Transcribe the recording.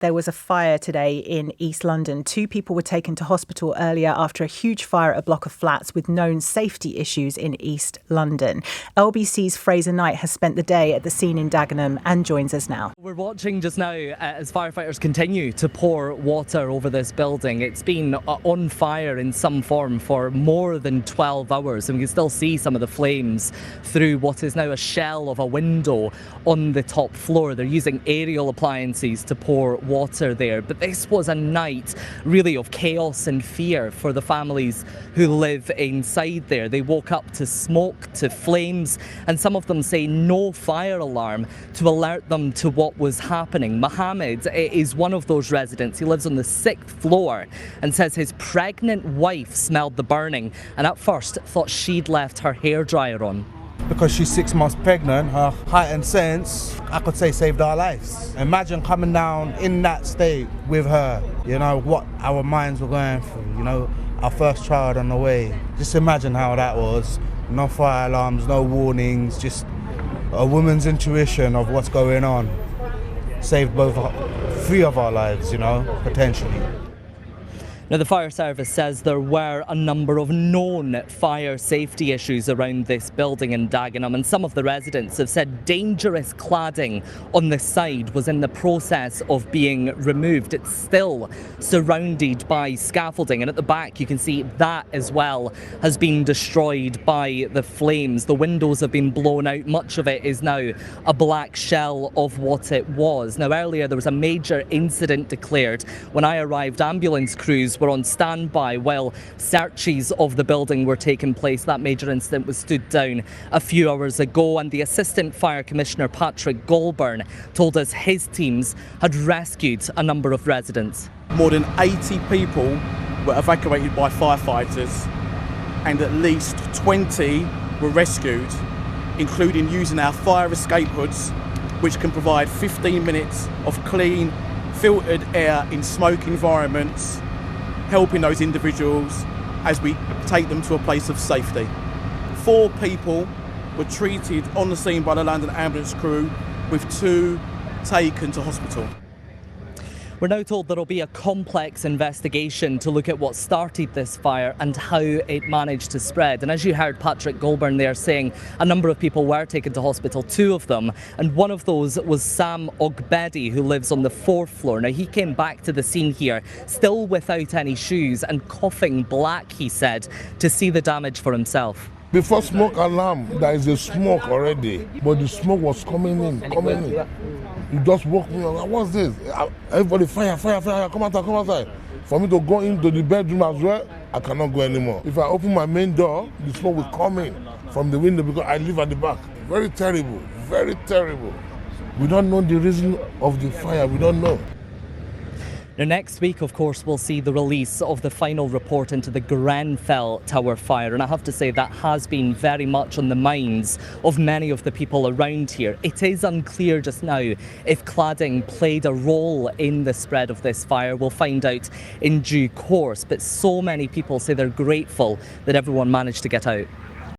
There was a fire today in East London. 2 people were taken to hospital earlier after a huge fire at a block of flats with known safety issues in East London. LBC's Fraser Knight has spent the day at the scene in Dagenham and joins us now. We're watching just now as firefighters continue to pour water over this building. It's been on fire in some form for more than 12 hours and we can still see some of the flames through what is now a shell of a window on the top floor. They're using aerial appliances to pour water there, but this was a night really of chaos and fear for the families who live inside there. They woke up to smoke, to flames, and some of them say no fire alarm to alert them to what was happening. Mohammed is one of those residents. He lives on the 6th floor and says his pregnant wife smelled the burning and at first thought she'd left her hairdryer on. Because she's 6 months pregnant, her heightened sense, I could say, saved our lives. Imagine coming down in that state with her, you know, what our minds were going through, you know, our first child on the way. Just imagine how that was. No fire alarms, no warnings, just a woman's intuition of what's going on. Saved 3 of our lives, you know, potentially. Now, the fire service says there were a number of known fire safety issues around this building in Dagenham, and some of the residents have said dangerous cladding on the side was in the process of being removed. It's still surrounded by scaffolding, and at the back you can see that as well has been destroyed by the flames. The windows have been blown out. Much of it is now a black shell of what it was. Now, earlier there was a major incident declared. When I arrived, ambulance crews were on standby while searches of the building were taking place. That major incident was stood down a few hours ago, and the Assistant Fire Commissioner Patrick Goulburn told us his teams had rescued a number of residents. More than 80 people were evacuated by firefighters and at least 20 were rescued, including using our fire escape hoods, which can provide 15 minutes of clean, filtered air in smoke environments, helping those individuals as we take them to a place of safety. 4 people were treated on the scene by the London ambulance crew, with 2 taken to hospital. We're now told there will be a complex investigation to look at what started this fire and how it managed to spread. And as you heard Patrick Goulburn there saying, a number of people were taken to hospital, 2 of them, and one of those was Sam Ogbedi, who lives on the 4th floor. Now, he came back to the scene here, still without any shoes and coughing black, he said, to see the damage for himself. Before smoke alarm, there is a smoke already, but the smoke was coming in. You just woke me up. What's this? Everybody, fire, come outside. For me to go into the bedroom as well, I cannot go anymore. If I open my main door, the smoke will come in from the window because I live at the back. Very terrible, very terrible. We don't know the reason of the fire, we don't know. Now, next week, of course, we'll see the release of the final report into the Grenfell Tower fire. And I have to say that has been very much on the minds of many of the people around here. It is unclear just now if cladding played a role in the spread of this fire. We'll find out in due course. But so many people say they're grateful that everyone managed to get out.